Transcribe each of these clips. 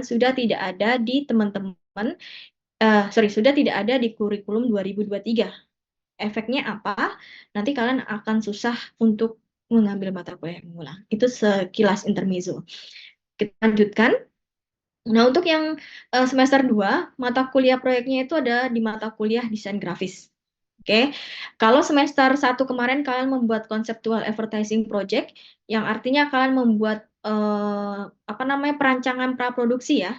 sudah tidak ada di teman-teman, sudah tidak ada di kurikulum 2023. Efeknya apa? Nanti kalian akan susah untuk mengambil mata kuliah yang mengulang. Itu sekilas intermezzo. Kita lanjutkan. Nah, untuk yang semester 2 mata kuliah proyeknya itu ada di mata kuliah desain grafis. Oke, kalau semester 1 kemarin kalian membuat conceptual advertising project, yang artinya kalian membuat apa namanya perancangan praproduksi ya,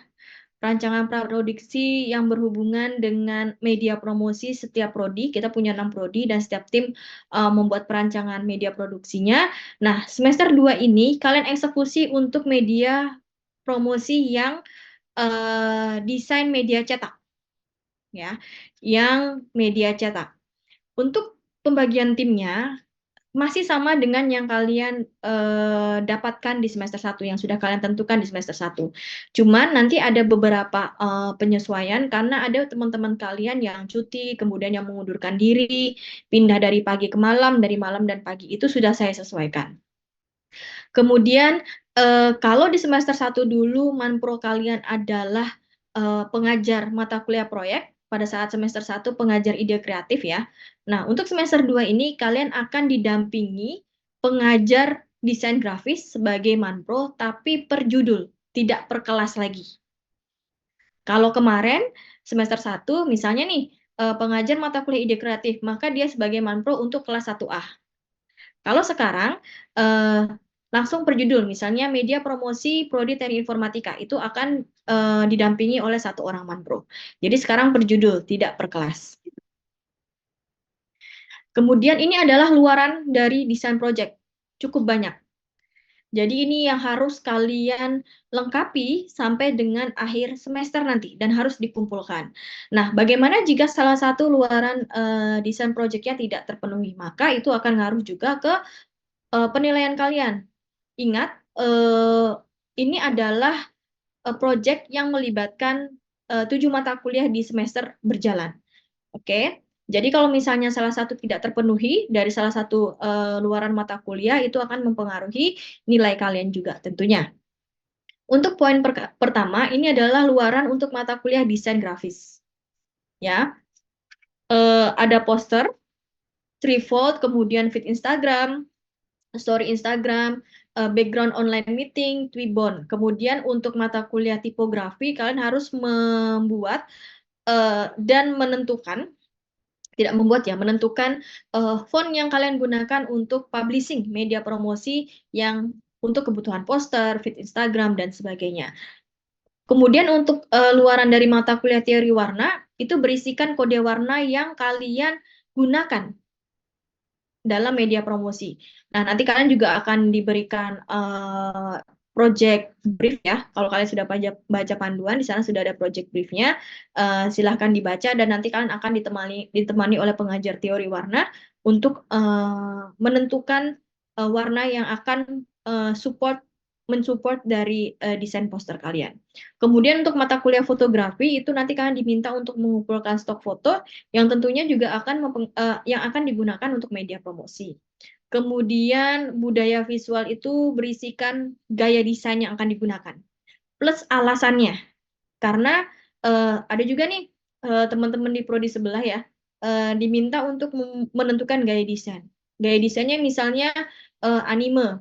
rancangan praproduksi yang berhubungan dengan media promosi setiap prodi. Kita punya 6 prodi dan setiap tim membuat perancangan media produksinya. Nah, semester 2 ini kalian eksekusi untuk media promosi yang desain media cetak ya, yang media cetak. Untuk pembagian timnya masih sama dengan yang kalian dapatkan di semester 1 yang sudah kalian tentukan di semester 1. Cuman nanti ada beberapa penyesuaian karena ada teman-teman kalian yang cuti, kemudian yang mengundurkan diri, pindah dari pagi ke malam, dari malam dan pagi itu sudah saya sesuaikan. Kemudian kalau di semester 1 dulu manpro kalian adalah pengajar mata kuliah proyek, pada saat semester 1 pengajar ide kreatif ya. Nah, untuk semester 2 ini kalian akan didampingi pengajar desain grafis sebagai manpro tapi per judul, tidak per kelas lagi. Kalau kemarin semester 1 misalnya nih pengajar mata kuliah ide kreatif, maka dia sebagai manpro untuk kelas 1A. Kalau sekarang langsung per judul, misalnya media promosi prodi teknik informatika itu akan didampingi oleh satu orang manpro. Jadi sekarang per judul, tidak per kelas. Kemudian ini adalah luaran dari desain project, cukup banyak. Jadi ini yang harus kalian lengkapi sampai dengan akhir semester nanti dan harus dikumpulkan. Nah, bagaimana jika salah satu luaran desain projectnya tidak terpenuhi? Maka itu akan ngaruh juga ke penilaian kalian. Ingat, ini adalah project yang melibatkan 7 mata kuliah di semester berjalan. Oke, jadi kalau misalnya salah satu tidak terpenuhi dari salah satu luaran mata kuliah, itu akan mempengaruhi nilai kalian juga tentunya. Untuk poin pertama, ini adalah luaran untuk mata kuliah desain grafis. Ya, ada poster, threefold, kemudian feed Instagram, story Instagram, background online meeting, Twibbon. Kemudian untuk mata kuliah tipografi, kalian harus membuat dan menentukan, tidak membuat ya, menentukan font yang kalian gunakan untuk publishing media promosi yang untuk kebutuhan poster, feed Instagram, dan sebagainya. Kemudian untuk luaran dari mata kuliah teori warna, itu berisikan kode warna yang kalian gunakan dalam media promosi. Nah, nanti kalian juga akan diberikan project brief ya. Kalau kalian sudah baca panduan, di sana sudah ada project briefnya. Silahkan dibaca dan nanti kalian akan ditemani oleh pengajar teori warna untuk menentukan warna yang akan mensupport dari desain poster kalian. Kemudian untuk mata kuliah fotografi itu nanti kalian diminta untuk mengumpulkan stok foto yang tentunya juga yang akan digunakan untuk media promosi. Kemudian budaya visual itu berisikan gaya desain yang akan digunakan, plus alasannya. Karena ada juga nih teman-teman di prodi sebelah ya, diminta untuk menentukan gaya desain. Gaya desainnya misalnya anime,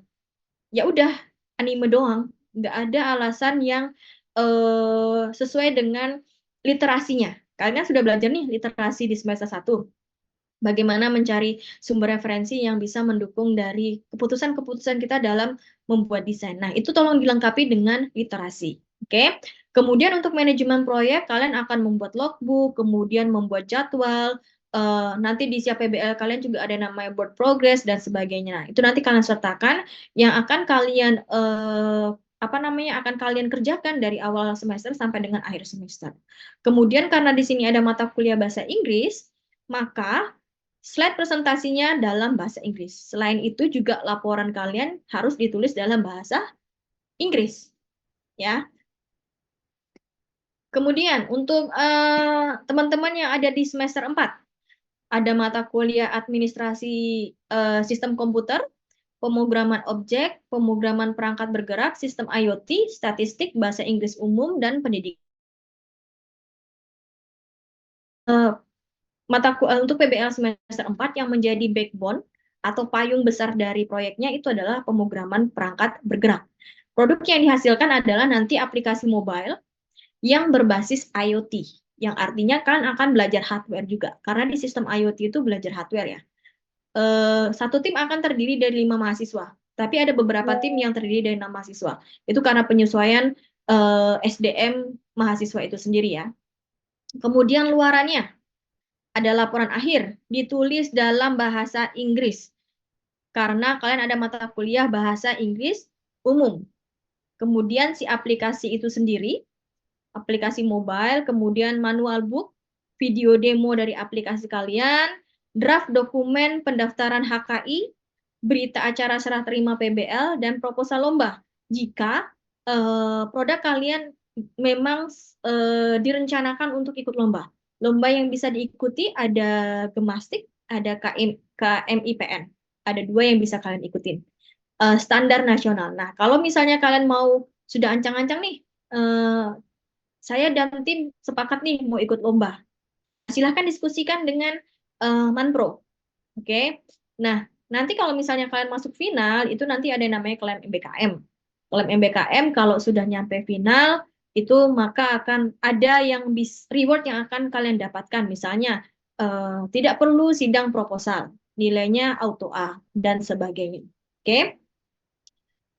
ya udah anime doang, nggak ada alasan yang sesuai dengan literasinya. Kalian kan sudah belajar nih literasi di semester 1. Bagaimana mencari sumber referensi yang bisa mendukung dari keputusan-keputusan kita dalam membuat desain. Nah, itu tolong dilengkapi dengan literasi. Oke. Kemudian untuk manajemen proyek, kalian akan membuat logbook, kemudian membuat jadwal, nanti di siap PBL kalian juga ada namanya board progress dan sebagainya. Nah, itu nanti kalian sertakan yang akan kalian apa namanya akan kalian kerjakan dari awal semester sampai dengan akhir semester. Kemudian karena di sini ada mata kuliah bahasa Inggris, maka slide presentasinya dalam bahasa Inggris. Selain itu juga laporan kalian harus ditulis dalam bahasa Inggris, ya. Kemudian untuk teman-teman yang ada di semester 4, ada mata kuliah administrasi sistem komputer, pemrograman objek, pemrograman perangkat bergerak, sistem IoT, statistik, bahasa Inggris umum, dan pendidikan. Untuk PBL semester 4 yang menjadi backbone atau payung besar dari proyeknya itu adalah pemrograman perangkat bergerak. Produk yang dihasilkan adalah nanti aplikasi mobile yang berbasis IoT, yang artinya kalian akan belajar hardware juga, karena di sistem IoT itu belajar hardware ya. Satu tim akan terdiri dari 5 mahasiswa, tapi ada beberapa tim yang terdiri dari 6 mahasiswa. Itu karena penyesuaian SDM mahasiswa itu sendiri ya. Kemudian luarannya ada laporan akhir, ditulis dalam bahasa Inggris, karena kalian ada mata kuliah bahasa Inggris umum. Kemudian si aplikasi itu sendiri, aplikasi mobile, kemudian manual book, video demo dari aplikasi kalian, draft dokumen pendaftaran HKI, berita acara serah terima PBL, dan proposal lomba. Jika produk kalian memang direncanakan untuk ikut lomba. Lomba yang bisa diikuti ada Gemastik, ada KMIPN. Ada 2 yang bisa kalian ikutin. Standar nasional. Nah, kalau misalnya kalian mau sudah ancang-ancang nih, saya dan tim sepakat nih mau ikut lomba. Silahkan diskusikan dengan Manpro. Oke. Nah, nanti kalau misalnya kalian masuk final, itu nanti ada yang namanya klaim MBKM. Klaim MBKM kalau sudah nyampe final, itu maka akan ada yang reward yang akan kalian dapatkan. Misalnya, tidak perlu sidang proposal, nilainya auto A, dan sebagainya. Oke.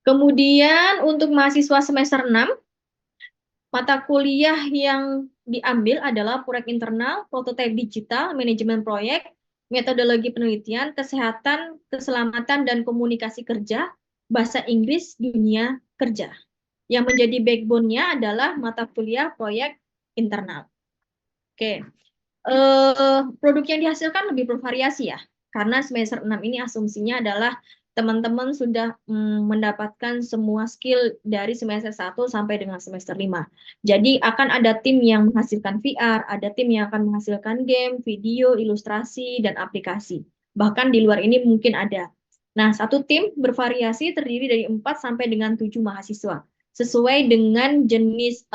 Kemudian untuk mahasiswa semester 6, mata kuliah yang diambil adalah proyek internal, prototipe digital, manajemen proyek, metodologi penelitian, kesehatan, keselamatan, dan komunikasi kerja, bahasa Inggris, dunia kerja. Yang menjadi backbone-nya adalah mata kuliah proyek internal. Oke. Produk yang dihasilkan lebih bervariasi ya, karena semester 6 ini asumsinya adalah teman-teman sudah mendapatkan semua skill dari semester 1 sampai dengan semester 5. Jadi akan ada tim yang menghasilkan VR, ada tim yang akan menghasilkan game, video, ilustrasi, dan aplikasi. Bahkan di luar ini mungkin ada. Nah, satu tim bervariasi terdiri dari 4 sampai dengan 7 mahasiswa, sesuai dengan jenis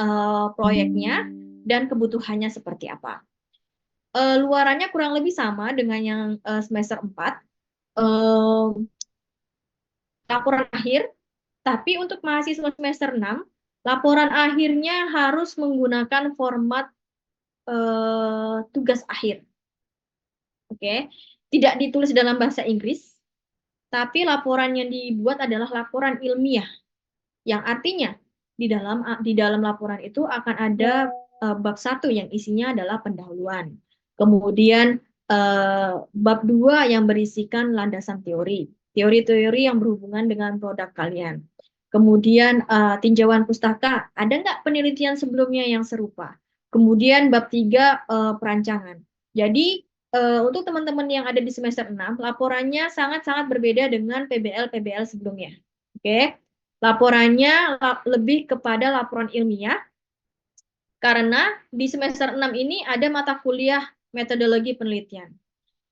proyeknya dan kebutuhannya seperti apa. Luarannya kurang lebih sama dengan yang semester 4. Laporan akhir, tapi untuk mahasiswa semester 6, laporan akhirnya harus menggunakan format tugas akhir. Oke, tidak ditulis dalam bahasa Inggris, tapi laporan yang dibuat adalah laporan ilmiah, yang artinya di dalam laporan itu akan ada bab 1 yang isinya adalah pendahuluan. Kemudian bab 2 yang berisikan landasan teori. Teori-teori yang berhubungan dengan produk kalian. Kemudian tinjauan pustaka. Ada nggak penelitian sebelumnya yang serupa? Kemudian bab 3 perancangan. Jadi untuk teman-teman yang ada di semester 6, laporannya sangat-sangat berbeda dengan PBL-PBL sebelumnya. Oke. Laporannya lebih kepada laporan ilmiah, karena di semester 6 ini ada mata kuliah metodologi penelitian.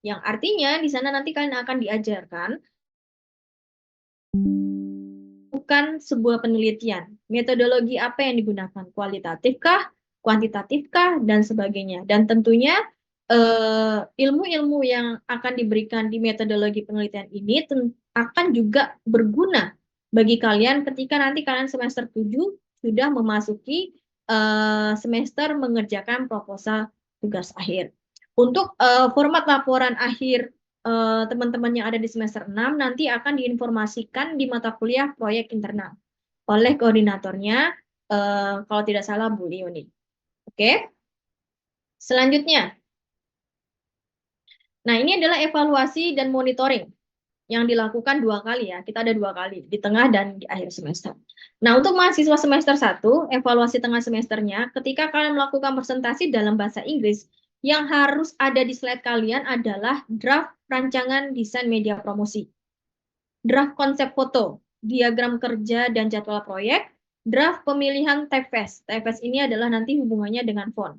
Yang artinya di sana nanti kalian akan diajarkan bukan sebuah penelitian. Metodologi apa yang digunakan? Kualitatifkah, kuantitatifkah, dan sebagainya. Dan tentunya ilmu-ilmu yang akan diberikan di metodologi penelitian ini akan juga berguna bagi kalian ketika nanti kalian semester 7 sudah memasuki semester mengerjakan proposal tugas akhir. Untuk format laporan akhir teman-teman yang ada di semester 6 nanti akan diinformasikan di mata kuliah proyek internal oleh koordinatornya, kalau tidak salah Bu Lioni. Oke. Selanjutnya, nah ini adalah evaluasi dan monitoring yang dilakukan 2 kali ya. Kita ada 2 kali, di tengah dan di akhir semester. Nah, untuk mahasiswa semester 1, evaluasi tengah semesternya, ketika kalian melakukan presentasi dalam bahasa Inggris, yang harus ada di slide kalian adalah draft rancangan desain media promosi, draft konsep foto, diagram kerja dan jadwal proyek, draft pemilihan typeface. Typeface ini adalah nanti hubungannya dengan font.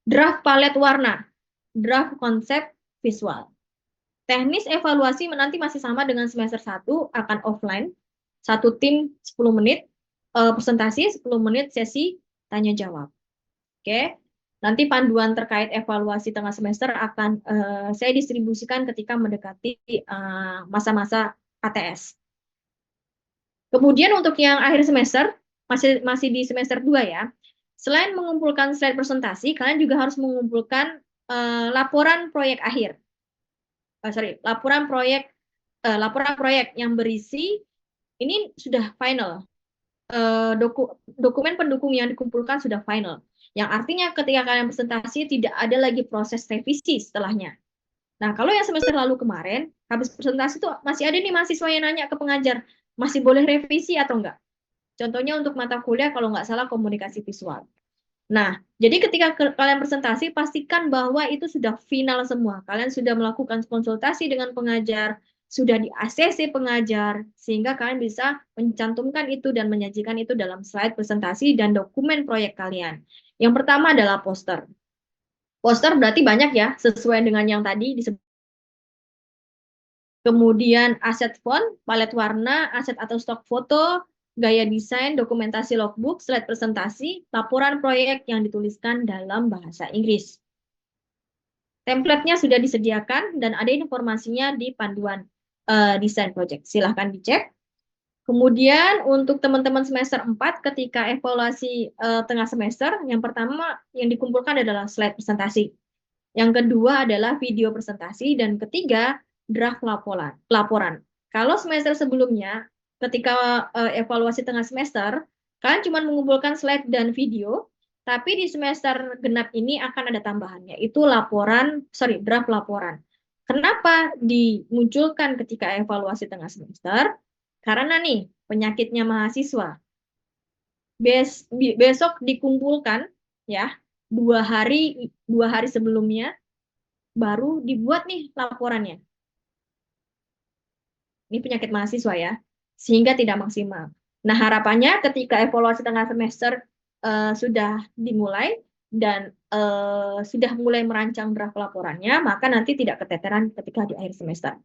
Draft palet warna, draft konsep visual. Teknis evaluasi nanti masih sama dengan semester 1, akan offline. Satu tim 10 menit, presentasi 10 menit sesi tanya jawab. Oke. Nanti panduan terkait evaluasi tengah semester akan saya distribusikan ketika mendekati masa-masa ATS. Kemudian untuk yang akhir semester, masih di semester 2 ya. Selain mengumpulkan slide presentasi, kalian juga harus mengumpulkan laporan proyek akhir. Laporan proyek yang berisi ini sudah final. Dokumen pendukung yang dikumpulkan sudah final. Yang artinya ketika kalian presentasi tidak ada lagi proses revisi setelahnya. Nah, kalau yang semester lalu kemarin, habis presentasi tuh masih ada nih mahasiswa yang nanya ke pengajar, masih boleh revisi atau enggak? Contohnya untuk mata kuliah kalau nggak salah komunikasi visual. Nah, jadi ketika kalian presentasi, pastikan bahwa itu sudah final semua. Kalian sudah melakukan konsultasi dengan pengajar, sudah di ACC pengajar, sehingga kalian bisa mencantumkan itu dan menyajikan itu dalam slide presentasi dan dokumen proyek kalian. Yang pertama adalah poster. Poster berarti banyak ya, sesuai dengan yang tadi disebut. Kemudian aset font, palet warna, aset atau stok foto, gaya desain, dokumentasi logbook, slide presentasi, laporan proyek yang dituliskan dalam bahasa Inggris. Template-nya sudah disediakan dan ada informasinya di panduan desain project. Silahkan dicek. Kemudian untuk teman-teman semester 4 ketika evaluasi tengah semester, yang pertama yang dikumpulkan adalah slide presentasi. Yang kedua adalah video presentasi dan ketiga draft laporan. Kalau semester sebelumnya ketika evaluasi tengah semester, kalian cuma mengumpulkan slide dan video, tapi di semester genap ini akan ada tambahan yaitu draft laporan. Kenapa dimunculkan ketika evaluasi tengah semester? Karena nih penyakitnya mahasiswa. Besok dikumpulkan ya 2 hari sebelumnya baru dibuat nih laporannya. Ini penyakit mahasiswa ya, sehingga tidak maksimal. Nah, harapannya ketika evaluasi tengah semester sudah dimulai dan sudah mulai merancang draft laporannya, maka nanti tidak keteteran ketika di akhir semester.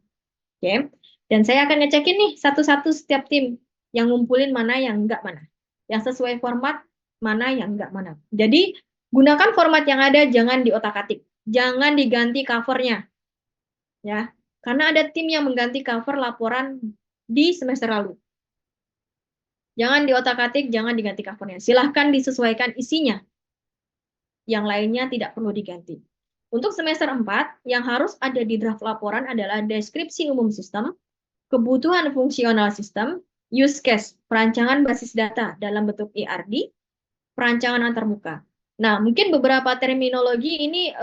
Oke. Dan saya akan ngecekin nih satu-satu setiap tim yang ngumpulin mana yang enggak mana. Yang sesuai format mana yang enggak mana. Jadi gunakan format yang ada, jangan diotak-atik. Jangan diganti covernya. Ya, karena ada tim yang mengganti cover laporan di semester lalu. Jangan diotak-atik, jangan diganti covernya. Silahkan disesuaikan isinya. Yang lainnya tidak perlu diganti. Untuk semester 4, yang harus ada di draft laporan adalah deskripsi umum sistem, kebutuhan fungsional sistem, use case, perancangan basis data dalam bentuk ERD, perancangan antarmuka. Nah, mungkin beberapa terminologi ini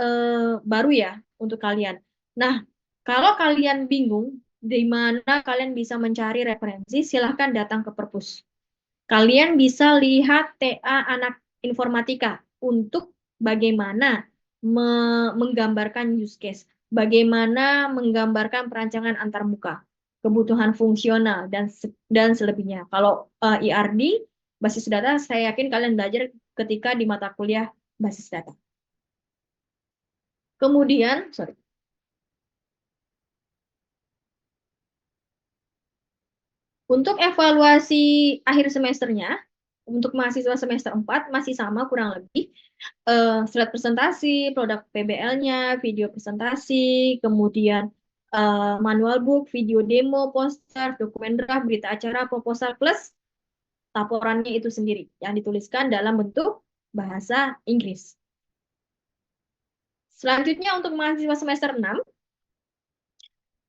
baru ya untuk kalian. Nah, kalau kalian bingung di mana kalian bisa mencari referensi, silahkan datang ke perpus. Kalian bisa lihat TA anak informatika untuk bagaimana menggambarkan use case, bagaimana menggambarkan perancangan antarmuka, kebutuhan fungsional dan selebihnya. Kalau ERD basis data, saya yakin kalian belajar ketika di mata kuliah basis data. Kemudian, untuk evaluasi akhir semesternya, untuk mahasiswa semester 4 masih sama kurang lebih. Slide presentasi, produk PBL-nya, video presentasi, kemudian manual book, video demo, poster, dokumen draft, berita acara, proposal, plus laporannya itu sendiri yang dituliskan dalam bentuk bahasa Inggris. Selanjutnya untuk mahasiswa semester 6,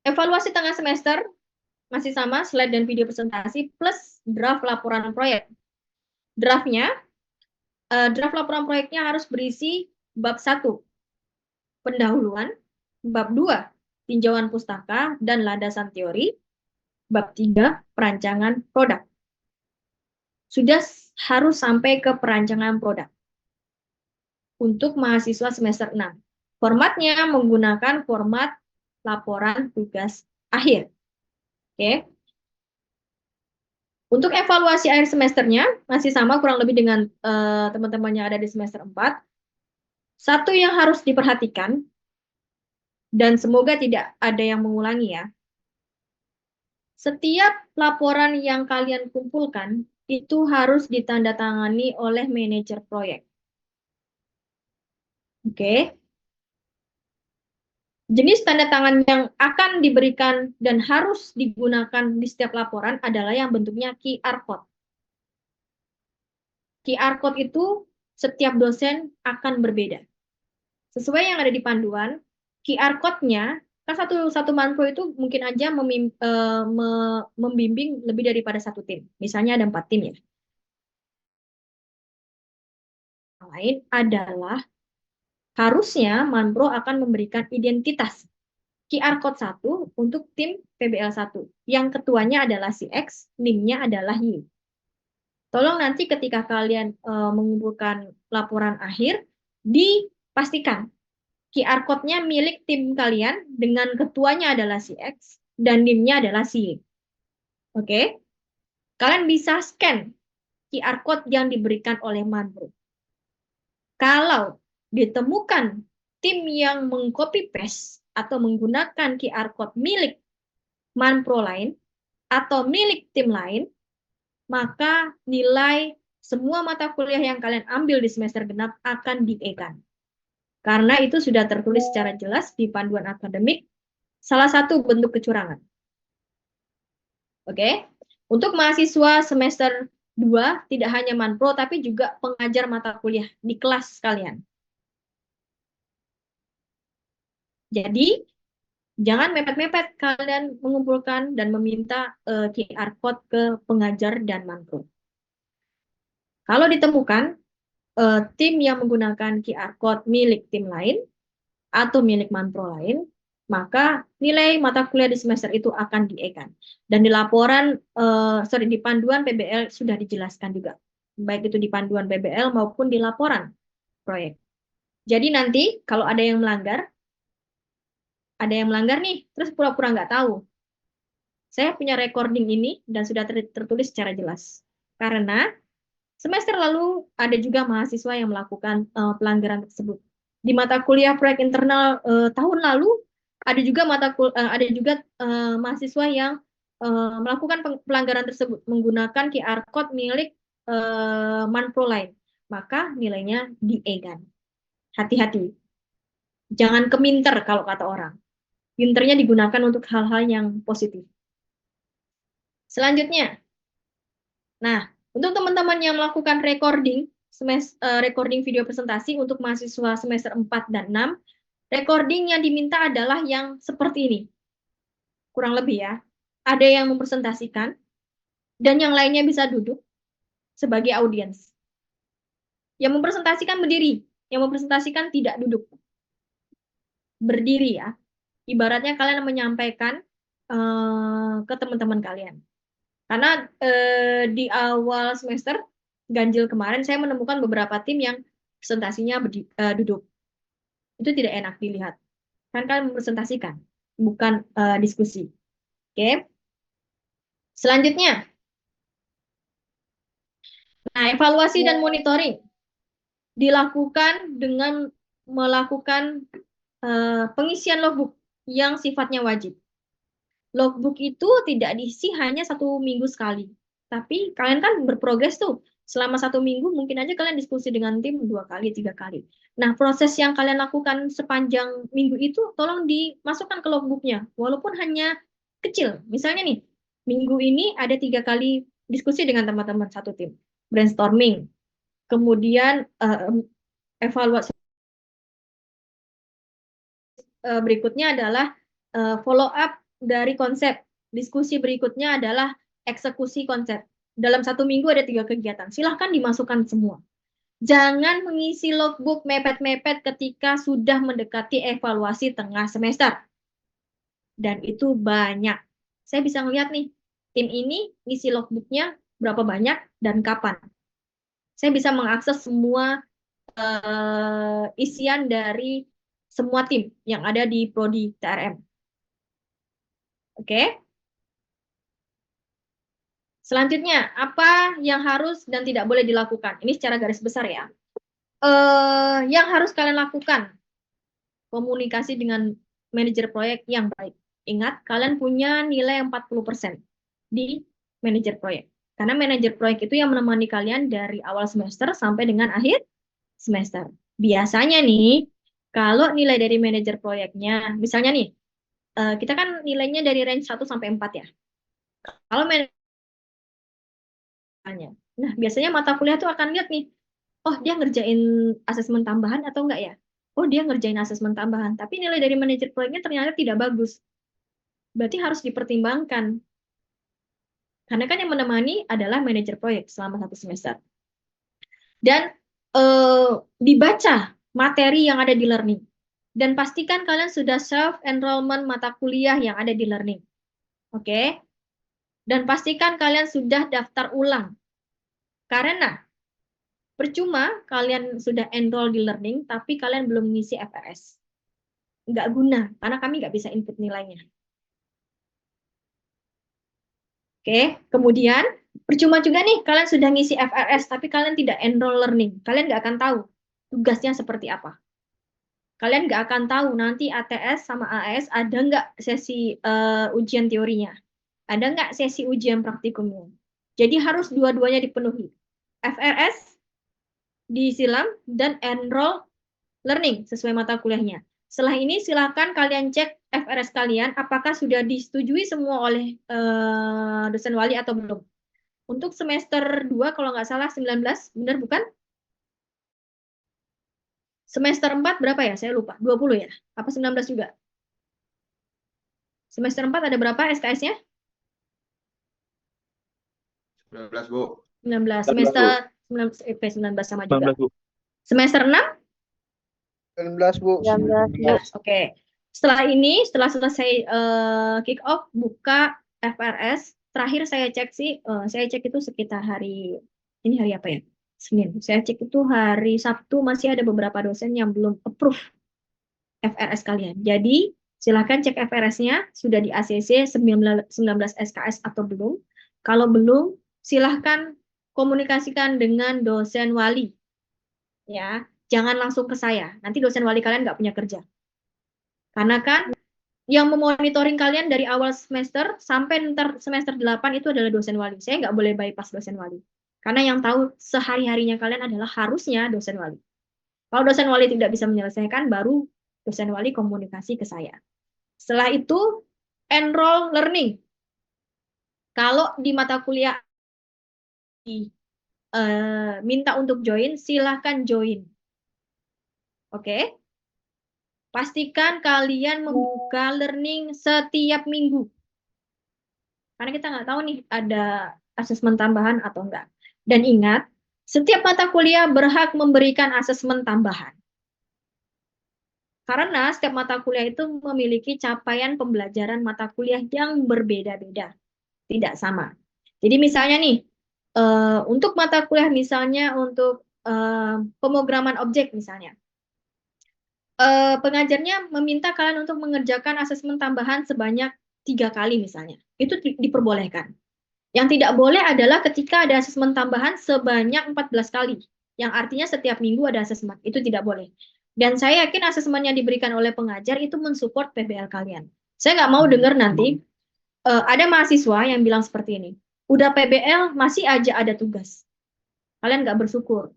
evaluasi tengah semester masih sama, slide dan video presentasi plus draft laporan proyek. Draft laporan proyeknya harus berisi bab 1, pendahuluan, bab 2, tinjauan pustaka dan landasan teori, bab 3, perancangan produk. Sudah harus sampai ke perancangan produk untuk mahasiswa semester 6. Formatnya menggunakan format laporan tugas akhir. Oke. Untuk evaluasi akhir semesternya masih sama kurang lebih dengan teman-teman yang ada di semester 4. Satu yang harus diperhatikan, Dan semoga tidak ada yang mengulangi ya. Setiap laporan yang kalian kumpulkan itu harus ditandatangani oleh manajer proyek. Oke. Jenis tanda tangan yang akan diberikan dan harus digunakan di setiap laporan adalah yang bentuknya QR code. QR code itu setiap dosen akan berbeda. Sesuai yang ada di panduan, QR code-nya, kan satu manpro itu mungkin aja membimbing lebih daripada satu tim. Misalnya ada 4 tim ya. Yang lain adalah harusnya manpro akan memberikan identitas QR code 1 untuk tim PBL 1. Yang ketuanya adalah si X, NIM-nya adalah Y. Tolong nanti ketika kalian mengumpulkan laporan akhir, dipastikan QR code-nya milik tim kalian dengan ketuanya adalah si X dan NIM-nya adalah si Y. Oke? Kalian bisa scan QR code yang diberikan oleh manpro. Kalau ditemukan tim yang mengcopy paste atau menggunakan QR code milik manpro lain atau milik tim lain, maka nilai semua mata kuliah yang kalian ambil di semester genap akan di-E-kan. Karena itu sudah tertulis secara jelas di panduan akademik, salah satu bentuk kecurangan. Oke? Untuk mahasiswa semester 2, tidak hanya manpro, tapi juga pengajar mata kuliah di kelas kalian. Jadi, jangan mepet-mepet kalian mengumpulkan dan meminta QR code ke pengajar dan manpro. Kalau ditemukan tim yang menggunakan QR code milik tim lain atau milik manpro lain, maka nilai mata kuliah di semester itu akan di-E-kan. Dan di laporan, di panduan PBL sudah dijelaskan juga. Baik itu di panduan PBL maupun di laporan proyek. Jadi nanti kalau ada yang melanggar nih, terus pura-pura nggak tahu. Saya punya recording ini dan sudah tertulis secara jelas. Karena semester lalu ada juga mahasiswa yang melakukan pelanggaran tersebut. Di mata kuliah proyek internal tahun lalu ada juga mahasiswa yang melakukan pelanggaran tersebut menggunakan QR code milik manpro lain. Maka nilainya di-E-kan. Hati-hati. Jangan keminter kalau kata orang. Pinternya digunakan untuk hal-hal yang positif. Selanjutnya, nah, untuk teman-teman yang melakukan recording video presentasi untuk mahasiswa semester 4 dan 6, recording yang diminta adalah yang seperti ini. Kurang lebih ya. Ada yang mempresentasikan, dan yang lainnya bisa duduk sebagai audiens. Yang mempresentasikan berdiri, yang mempresentasikan tidak duduk. Berdiri ya. Ibaratnya kalian menyampaikan ke teman-teman kalian. Karena di awal semester ganjil kemarin saya menemukan beberapa tim yang presentasinya duduk. Itu tidak enak dilihat. Kan kalian mempresentasikan, bukan diskusi. Oke. Selanjutnya, nah evaluasi dan monitoring dilakukan dengan melakukan pengisian logbook yang sifatnya wajib. Logbook itu tidak diisi hanya 1 minggu sekali. Tapi kalian kan berprogres tuh. Selama 1 minggu mungkin aja kalian diskusi dengan tim 2 kali, 3 kali. Nah, proses yang kalian lakukan sepanjang minggu itu tolong dimasukkan ke logbooknya. Walaupun hanya kecil. Misalnya nih, minggu ini ada 3 kali diskusi dengan teman-teman satu tim. Brainstorming. Kemudian evaluasi berikutnya adalah follow up dari konsep. Diskusi berikutnya adalah eksekusi konsep. Dalam 1 minggu ada 3 kegiatan. Silahkan dimasukkan semua. Jangan mengisi logbook mepet-mepet ketika sudah mendekati evaluasi tengah semester. Dan itu banyak. Saya bisa ngeliat nih, tim ini ngisi logbooknya berapa banyak dan kapan. Saya bisa mengakses semua isian dari semua tim yang ada di Prodi TRM. Oke. Selanjutnya, apa yang harus dan tidak boleh dilakukan? Ini secara garis besar ya. Yang harus kalian lakukan, komunikasi dengan manajer proyek yang baik. Ingat, kalian punya nilai 40% di manajer proyek. Karena manajer proyek itu yang menemani kalian dari awal semester sampai dengan akhir semester. Biasanya nih, kalau nilai dari manajer proyeknya, misalnya nih, kita kan nilainya dari range 1 sampai 4 ya. Kalau manajernya, nah biasanya mata kuliah tuh akan lihat nih, oh dia ngerjain asesmen tambahan atau enggak ya? Oh dia ngerjain asesmen tambahan, tapi nilai dari manajer proyeknya ternyata tidak bagus. Berarti harus dipertimbangkan. Karena kan yang menemani adalah manajer proyek selama 1 semester. Dan dibaca materi yang ada di learning. Dan pastikan kalian sudah self-enrollment mata kuliah yang ada di learning. Oke? Dan pastikan kalian sudah daftar ulang. Karena percuma kalian sudah enroll di learning, tapi kalian belum ngisi FRS. Nggak guna, karena kami nggak bisa input nilainya. Oke, kemudian percuma juga nih kalian sudah ngisi FRS, tapi kalian tidak enroll learning. Kalian nggak akan tahu tugasnya seperti apa. Kalian nggak akan tahu nanti ATS sama AS ada nggak sesi ujian teorinya. Ada nggak sesi ujian praktikumnya. Jadi harus dua-duanya dipenuhi. FRS disilam dan enroll learning sesuai mata kuliahnya. Setelah ini silakan kalian cek FRS kalian apakah sudah disetujui semua oleh dosen wali atau belum. Untuk semester 2 kalau nggak salah 19, benar bukan? Semester 4 berapa ya? Saya lupa. 20 ya? Apa 19 juga? Semester 4 ada berapa SKS-nya? 19, Bu. 19. 19, Bu. Semester 19 sama juga. 19, Bu. Semester 6? 19, Bu. 19. Oke. Setelah ini, setelah selesai kick off, buka FRS. Terakhir saya cek sih, saya cek itu sekitar ini hari apa ya? Senin. Saya cek itu hari Sabtu masih ada beberapa dosen yang belum approve FRS kalian. Jadi, silakan cek FRS-nya sudah di ACC 19 SKS atau belum. Kalau belum, silahkan komunikasikan dengan dosen wali. Ya, jangan langsung ke saya. Nanti dosen wali kalian nggak punya kerja. Karena kan yang memonitoring kalian dari awal semester sampai ntar semester 8 itu adalah dosen wali. Saya nggak boleh bypass dosen wali. Karena yang tahu sehari-harinya kalian adalah harusnya dosen wali. Kalau dosen wali tidak bisa menyelesaikan, baru dosen wali komunikasi ke saya. Setelah itu, enroll learning. Kalau di mata kuliah minta untuk join, silahkan join. Oke? Pastikan kalian membuka learning setiap minggu. Karena kita nggak tahu nih ada asesmen tambahan atau enggak. Dan ingat, setiap mata kuliah berhak memberikan asesmen tambahan. Karena setiap mata kuliah itu memiliki capaian pembelajaran mata kuliah yang berbeda-beda. Tidak sama. Jadi misalnya nih, untuk mata kuliah misalnya untuk pemrograman objek misalnya. Pengajarnya meminta kalian untuk mengerjakan asesmen tambahan sebanyak 3 kali misalnya. Itu diperbolehkan. Yang tidak boleh adalah ketika ada asesmen tambahan sebanyak 14 kali. Yang artinya setiap minggu ada asesmen. Itu tidak boleh. Dan saya yakin asesmen yang diberikan oleh pengajar itu mensupport PBL kalian. Saya nggak mau dengar nanti ada mahasiswa yang bilang seperti ini. Udah PBL masih aja ada tugas. Kalian nggak bersyukur.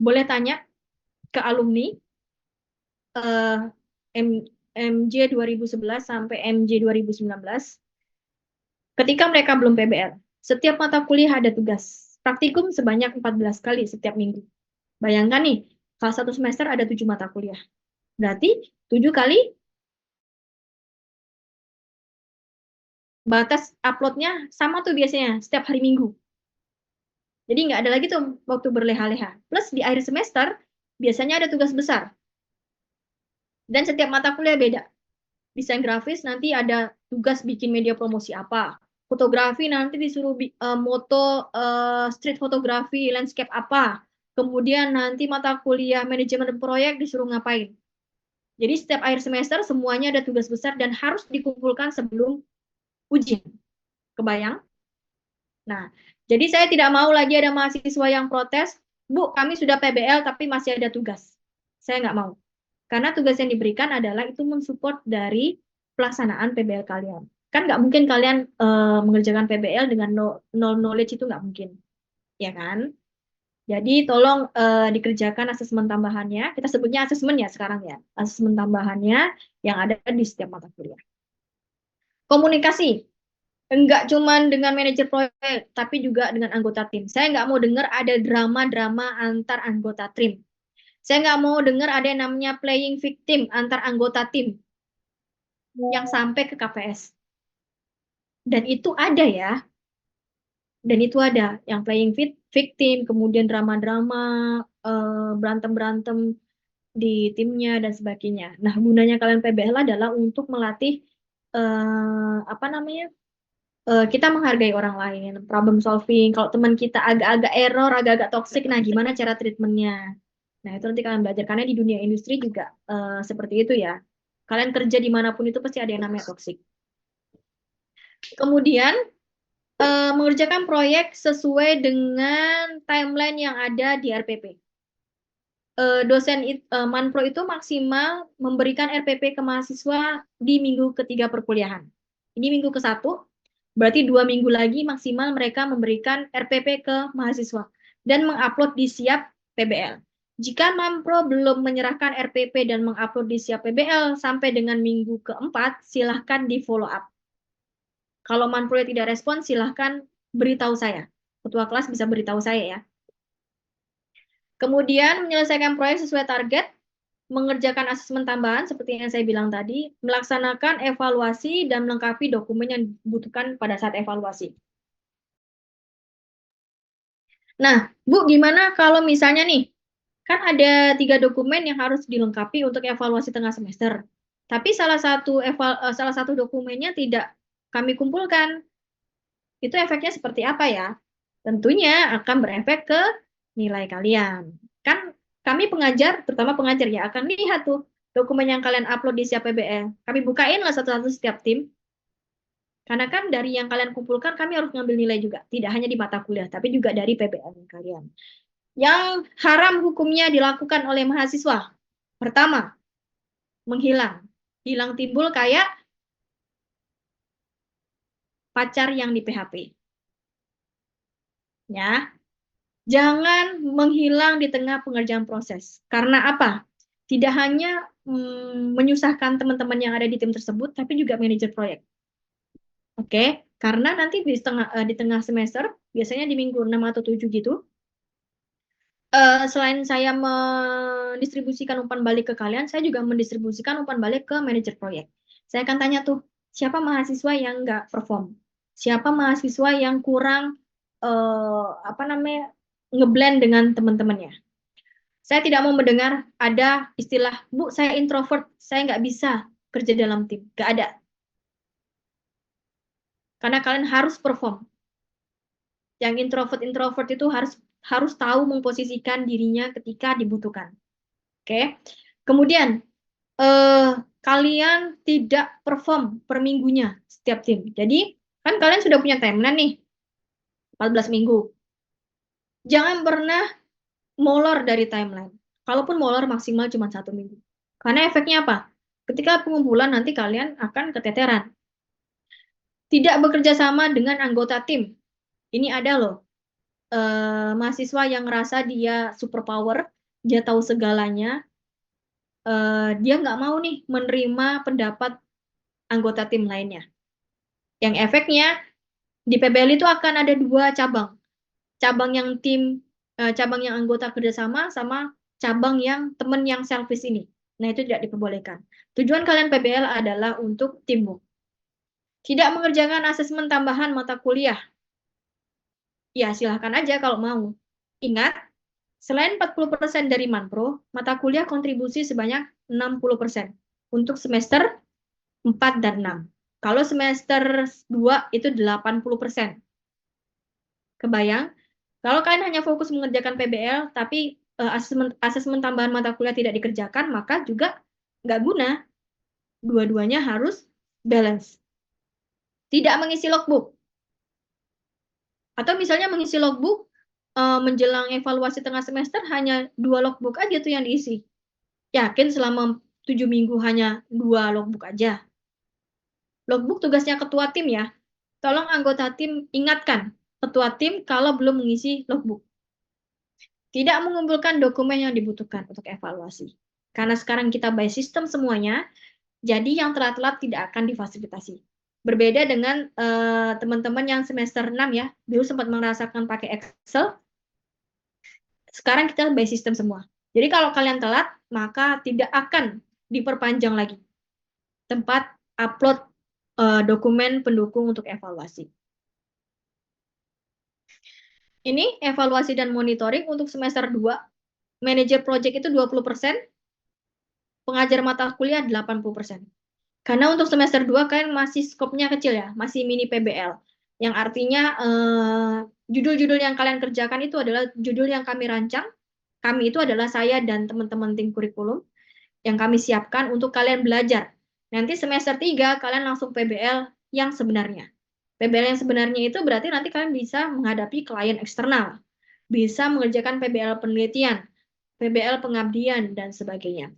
Boleh tanya ke alumni MJ 2011 sampai MJ 2019, ketika mereka belum PBL, setiap mata kuliah ada tugas. Praktikum sebanyak 14 kali setiap minggu. Bayangkan nih, kalau 1 semester ada 7 mata kuliah. Berarti 7 kali batas uploadnya sama tuh biasanya, setiap hari Minggu. Jadi nggak ada lagi tuh waktu berleha-leha. Plus di akhir semester, biasanya ada tugas besar. Dan setiap mata kuliah beda. Desain grafis nanti ada tugas bikin media promosi apa. Fotografi nanti disuruh moto street fotografi, landscape apa. Kemudian nanti mata kuliah manajemen proyek disuruh ngapain. Jadi setiap akhir semester semuanya ada tugas besar dan harus dikumpulkan sebelum ujian. Kebayang? Nah, jadi saya tidak mau lagi ada mahasiswa yang protes, Bu, kami sudah PBL tapi masih ada tugas. Saya nggak mau. Karena tugas yang diberikan adalah itu mensupport dari pelaksanaan PBL kalian. Kan nggak mungkin kalian mengerjakan PBL dengan no knowledge, itu nggak mungkin, ya kan? Jadi tolong dikerjakan asesmen tambahannya. Kita sebutnya asesmen ya sekarang ya. Asesmen tambahannya yang ada di setiap mata kuliah. Komunikasi. Enggak cuma dengan manajer proyek, tapi juga dengan anggota tim. Saya nggak mau dengar ada drama-drama antar anggota tim. Saya nggak mau dengar ada yang namanya playing victim antar anggota tim yang sampai ke KPS. Dan itu ada ya. Dan itu ada yang playing victim, kemudian drama-drama, berantem-berantem di timnya dan sebagainya. Nah, gunanya kalian PBL adalah untuk melatih apa namanya? Kita menghargai orang lain, problem solving. Kalau teman kita agak-agak error, agak-agak toxic, nah gimana cara treatmentnya? Nah, itu nanti kalian belajar. Karena di dunia industri juga seperti itu ya. Kalian kerja dimanapun itu pasti ada yang namanya toxic. Kemudian, mengerjakan proyek sesuai dengan timeline yang ada di RPP. Dosen Manpro itu maksimal memberikan RPP ke mahasiswa di minggu ketiga perkuliahan. Ini minggu ke-1, berarti 2 minggu lagi maksimal mereka memberikan RPP ke mahasiswa dan mengupload di Siap PBL. Jika Manpro belum menyerahkan RPP dan mengupload di Siap PBL sampai dengan minggu ke-4, silahkan di follow up. Kalau Manpro tidak respon, silahkan beritahu saya. Ketua kelas bisa beritahu saya ya. Kemudian menyelesaikan proyek sesuai target, mengerjakan asesmen tambahan seperti yang saya bilang tadi, melaksanakan evaluasi dan melengkapi dokumen yang dibutuhkan pada saat evaluasi. Nah, Bu, gimana kalau misalnya nih, kan ada 3 dokumen yang harus dilengkapi untuk evaluasi tengah semester. Tapi salah satu dokumennya tidak kami kumpulkan. Itu efeknya seperti apa ya? Tentunya akan berefek ke nilai kalian. Kan kami pengajar, terutama pengajar ya, akan lihat tuh dokumen yang kalian upload di Siap PBL. Kami bukain lah satu-satu setiap tim. Karena kan dari yang kalian kumpulkan, kami harus ngambil nilai juga. Tidak hanya di mata kuliah, tapi juga dari PBL kalian. Yang haram hukumnya dilakukan oleh mahasiswa. Pertama, menghilang. Hilang timbul kayak pacar yang di PHP. Ya, jangan menghilang di tengah pengerjaan proses. Karena apa? Tidak hanya menyusahkan teman-teman yang ada di tim tersebut, tapi juga manajer proyek. Oke, karena nanti di tengah semester, biasanya di minggu 6 atau 7 gitu, selain saya mendistribusikan umpan balik ke kalian, saya juga mendistribusikan umpan balik ke manajer proyek. Saya akan tanya tuh, siapa mahasiswa yang nggak perform? Siapa mahasiswa yang kurang apa namanya ngeblend dengan teman-temannya? Saya tidak mau mendengar ada istilah, Bu, saya introvert, saya nggak bisa kerja dalam tim. Nggak ada. Karena kalian harus perform. Yang introvert itu harus tahu memposisikan dirinya ketika dibutuhkan. Oke. Kemudian kalian tidak perform per minggunya setiap tim. Jadi kan kalian sudah punya timeline nih 14 minggu. Jangan pernah molor dari timeline. Kalaupun molor maksimal cuma 1 minggu. Karena efeknya apa? Ketika pengumpulan nanti kalian akan keteteran. Tidak bekerja sama dengan anggota tim. Ini ada loh mahasiswa yang ngerasa dia superpower, dia tahu segalanya, dia nggak mau nih menerima pendapat anggota tim lainnya. Yang efeknya di PBL itu akan ada 2 cabang. Cabang yang anggota kerjasama sama cabang yang teman yang selfish ini. Nah, itu tidak diperbolehkan. Tujuan kalian PBL adalah untuk teamwork. Tidak mengerjakan asesmen tambahan mata kuliah. Ya, silahkan aja kalau mau. Ingat, selain 40% dari Manpro, mata kuliah kontribusi sebanyak 60% untuk semester 4 dan 6. Kalau semester 2 itu 80%. Kebayang? Kalau kalian hanya fokus mengerjakan PBL, tapi asesmen tambahan mata kuliah tidak dikerjakan, maka juga nggak guna. Dua-duanya harus balance. Tidak mengisi logbook. Atau misalnya mengisi logbook menjelang evaluasi tengah semester hanya 2 logbook aja tuh yang diisi. Yakin selama 7 minggu hanya 2 logbook aja? Logbook tugasnya ketua tim ya. Tolong anggota tim ingatkan ketua tim kalau belum mengisi logbook. Tidak mengumpulkan dokumen yang dibutuhkan untuk evaluasi. Karena sekarang kita by system semuanya, jadi yang telat-telat tidak akan difasilitasi. Berbeda dengan teman-teman yang semester 6 ya, dulu sempat merasakan pakai Excel, sekarang kita by system semua. Jadi kalau kalian telat, maka tidak akan diperpanjang lagi tempat upload dokumen pendukung untuk evaluasi. Ini evaluasi dan monitoring untuk semester 2. Manajer project itu 20%, pengajar mata kuliah 80%. Karena untuk semester 2 kan masih skopnya kecil ya, masih mini PBL. Yang artinya judul-judul yang kalian kerjakan itu adalah judul yang kami rancang. Kami itu adalah saya dan teman-teman tim kurikulum yang kami siapkan untuk kalian belajar. Nanti semester 3 kalian langsung PBL yang sebenarnya. PBL yang sebenarnya itu berarti nanti kalian bisa menghadapi klien eksternal, bisa mengerjakan PBL penelitian, PBL pengabdian, dan sebagainya.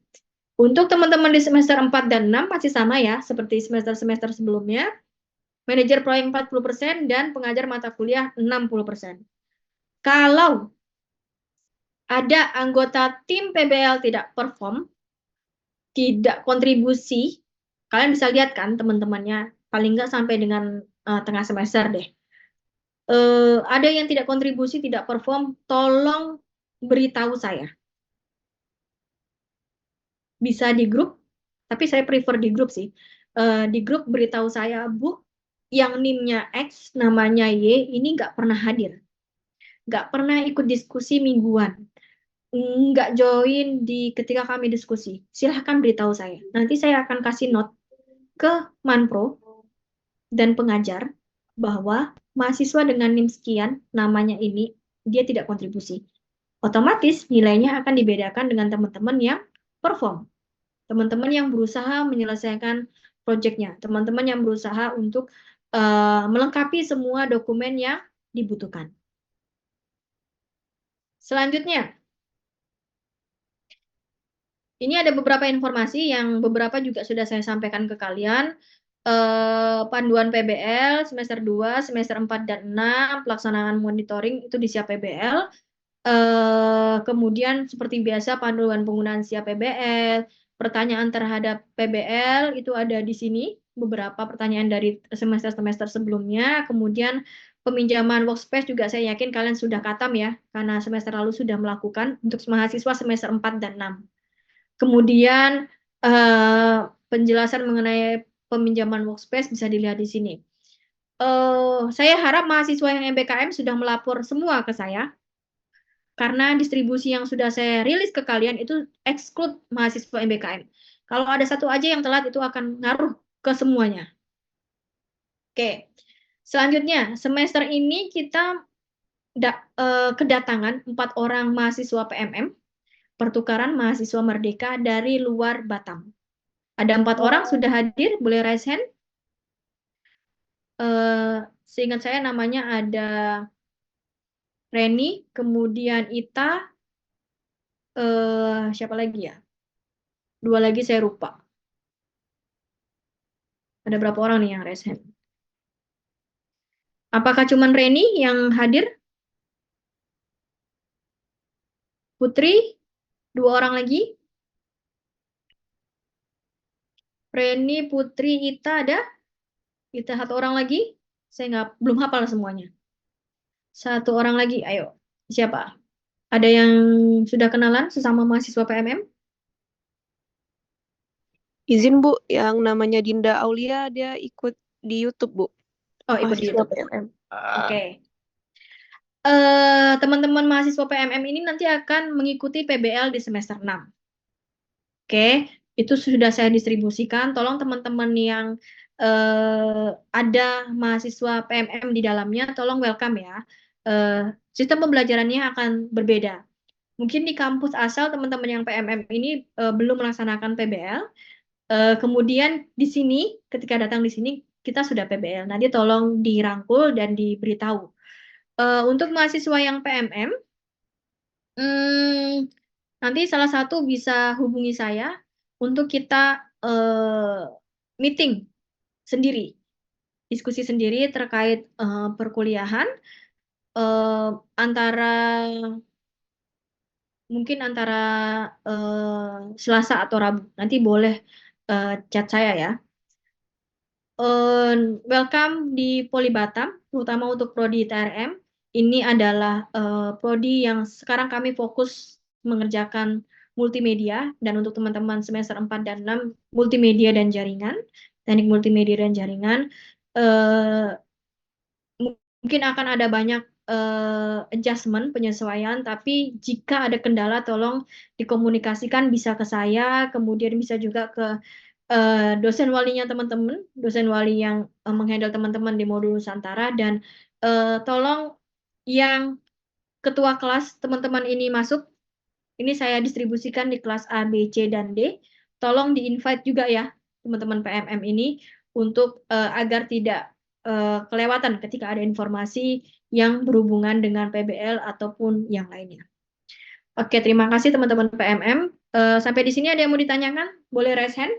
Untuk teman-teman di semester 4 dan 6 pasti sama ya, seperti semester-semester sebelumnya. Manajer proyek 40% dan pengajar mata kuliah 60%. Kalau ada anggota tim PBL tidak perform, tidak kontribusi, kalian bisa lihat kan teman-temannya, paling nggak sampai dengan tengah semester deh. Ada yang tidak kontribusi, tidak perform, tolong beritahu saya. Bisa di grup, tapi saya prefer di grup sih. Di grup beritahu saya, Bu, yang NIM-nya X, namanya Y, ini nggak pernah hadir. Nggak pernah ikut diskusi mingguan. Nggak join di ketika kami diskusi. Silahkan beritahu saya. Nanti saya akan kasih note ke Manpro dan pengajar bahwa mahasiswa dengan NIM sekian, namanya ini, dia tidak kontribusi. Otomatis nilainya akan dibedakan dengan teman-teman yang perform. Teman-teman yang berusaha menyelesaikan proyeknya. Teman-teman yang berusaha untuk melengkapi semua dokumen yang dibutuhkan. Selanjutnya, ini ada beberapa informasi yang beberapa juga sudah saya sampaikan ke kalian. Panduan PBL semester 2, semester 4 dan 6, pelaksanaan monitoring itu di siap PBL. Kemudian seperti biasa panduan penggunaan siap PBL, pertanyaan terhadap PBL itu ada di sini, beberapa pertanyaan dari semester-semester sebelumnya. Kemudian peminjaman workspace juga saya yakin kalian sudah katam ya, karena semester lalu sudah melakukan untuk mahasiswa semester 4 dan 6. Kemudian penjelasan mengenai peminjaman workspace bisa dilihat di sini. Saya harap mahasiswa yang MBKM sudah melapor semua ke saya, karena distribusi yang sudah saya rilis ke kalian itu exclude mahasiswa MBKM. Kalau ada satu aja yang telat itu akan ngaruh ke semuanya. Oke, selanjutnya semester ini kita kedatangan 4 orang mahasiswa PMM, pertukaran mahasiswa merdeka dari luar Batam. Ada 4 orang sudah hadir, boleh raise hand. Seingat saya namanya ada Reni, kemudian Ita, siapa lagi ya? 2 lagi saya lupa. Ada berapa orang nih yang raise hand? Apakah cuma Reni yang hadir? Putri, 2 orang lagi. Reni, Putri, Ita ada? Ita 1 orang lagi. Saya belum hafal semuanya. 1 orang lagi, ayo. Siapa? Ada yang sudah kenalan sesama mahasiswa PMM? Izin Bu, yang namanya Dinda Aulia dia ikut di YouTube Bu. Oh, ikut di Mahasiswa YouTube. PMM. Oke. Teman-teman mahasiswa PMM ini nanti akan mengikuti PBL di semester 6. Oke, itu sudah saya distribusikan. Tolong teman-teman yang ada mahasiswa PMM di dalamnya, tolong welcome ya. Sistem pembelajarannya akan berbeda. Mungkin di kampus asal teman-teman yang PMM ini belum melaksanakan PBL. Kemudian di sini, ketika datang di sini, kita sudah PBL. Nanti tolong dirangkul dan diberitahu. Untuk mahasiswa yang PMM, Nanti salah satu bisa hubungi saya untuk kita meeting sendiri, diskusi sendiri terkait perkuliahan antara mungkin antara Selasa atau Rabu. Nanti boleh chat saya ya. Welcome di Poli Batam, terutama untuk Prodi TRM. Ini adalah prodi yang sekarang kami fokus mengerjakan multimedia, dan untuk teman-teman semester 4 dan 6, multimedia dan jaringan, teknik multimedia dan jaringan. Eh, Mungkin akan ada banyak adjustment, penyesuaian, tapi jika ada kendala tolong dikomunikasikan, bisa ke saya, kemudian bisa juga ke dosen walinya teman-teman, dosen wali yang menghandle teman-teman di modul Nusantara, dan tolong yang ketua kelas teman-teman ini masuk, ini saya distribusikan di kelas A, B, C, dan D, tolong di-invite juga ya teman-teman PMM ini untuk agar tidak kelewatan ketika ada informasi yang berhubungan dengan PBL ataupun yang lainnya. Oke, terima kasih teman-teman PMM. Sampai di sini ada yang mau ditanyakan? Boleh raise hand?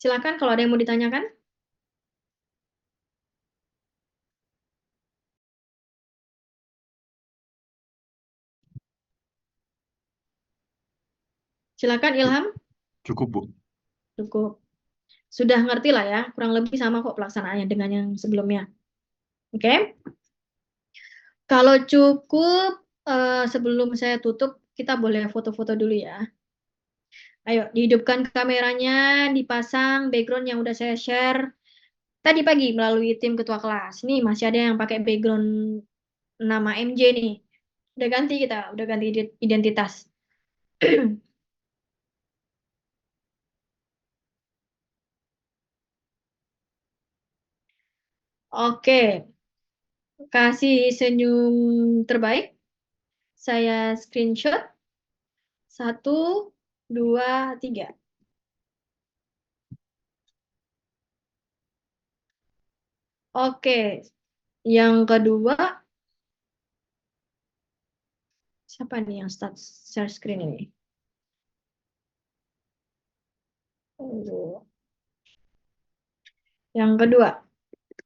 Silakan kalau ada yang mau ditanyakan. Silakan Ilham. Cukup, Bu. Cukup. Sudah ngerti lah ya, kurang lebih sama kok pelaksanaannya dengan yang sebelumnya. Oke. Kalau cukup, sebelum saya tutup, kita boleh foto-foto dulu ya. Ayo, dihidupkan kameranya, dipasang background yang udah saya share tadi pagi melalui tim ketua kelas. Nih, masih ada yang pakai background nama MJ nih. Udah ganti kita, udah ganti identitas. Oke, kasih senyum terbaik. Saya screenshot. 1, 2, 3. Oke, yang kedua, siapa nih yang start share screen ini? Yang kedua,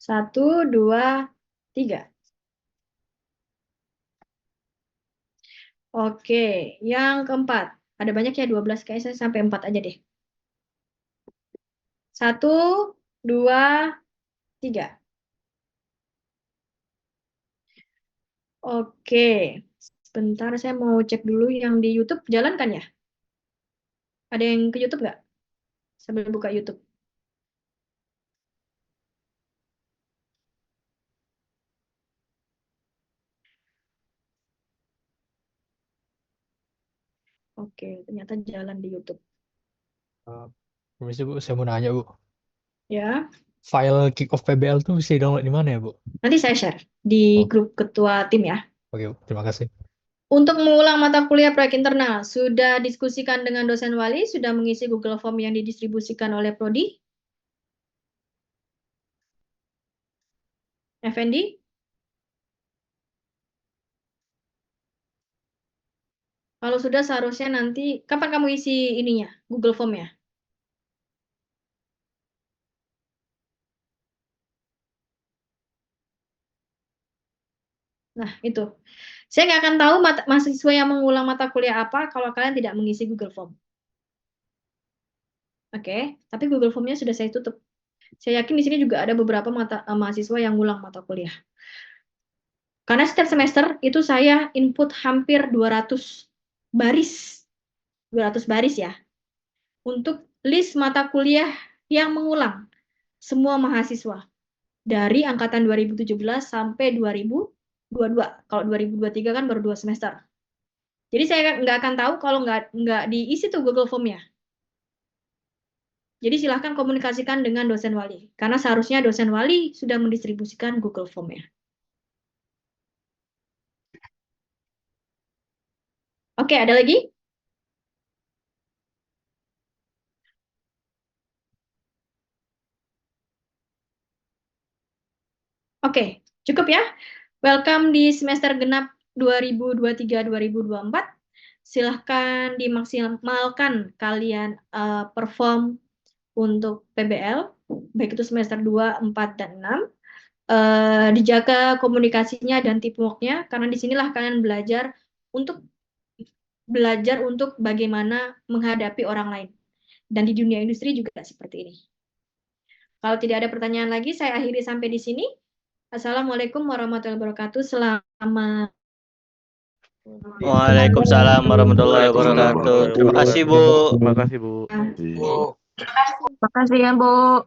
1, 2, 3. Oke, yang keempat. Ada banyak ya, 12, kayak saya sampai 4 aja deh. 1, 2, 3. Oke, sebentar saya mau cek dulu yang di YouTube jalan kan ya? Ada yang ke YouTube nggak? Sambil buka YouTube. Oke, ternyata jalan di YouTube. Permisi Bu, saya mau nanya Bu. Ya, File kick-off PBL tuh bisa download di mana ya Bu? nanti saya share di Oh, grup ketua tim ya. oke Bu, terima kasih. Untuk mengulang mata kuliah proyek internal, sudah diskusikan dengan dosen wali, sudah mengisi Google Form yang didistribusikan oleh Prodi? Effendi? Kalau sudah seharusnya nanti, kapan kamu isi ininya, Google Form ya? Nah, itu. Saya nggak akan tahu mahasiswa yang mengulang mata kuliah apa kalau kalian tidak mengisi Google Form. Oke, tapi Google Form-nya sudah saya tutup. Saya yakin di sini juga ada beberapa mahasiswa yang ngulang mata kuliah. Karena setiap semester itu saya input hampir 200 baris. 200 baris ya. Untuk list mata kuliah yang mengulang semua mahasiswa. Dari angkatan 2017 sampai 2022. Kalau 2023 kan baru 2 semester. Jadi saya nggak akan tahu kalau nggak diisi tuh Google Form-nya. Jadi silahkan komunikasikan dengan dosen wali. Karena seharusnya dosen wali sudah mendistribusikan Google Form-nya. Oke, ada lagi? Oke, cukup ya. Welcome di semester genap 2023-2024. Silahkan dimaksimalkan kalian perform untuk PBL, baik itu semester 2, 4, dan 6. Dijaga komunikasinya dan teamwork-nya, karena disinilah kalian belajar untuk bagaimana menghadapi orang lain. Dan di dunia industri juga seperti ini. Kalau tidak ada pertanyaan lagi, saya akhiri sampai di sini. Assalamualaikum warahmatullahi wabarakatuh. Selamat. Waalaikumsalam warahmatullahi wabarakatuh. Terima kasih, Bu. Terima kasih, Bu. Terima kasih ya, Bu.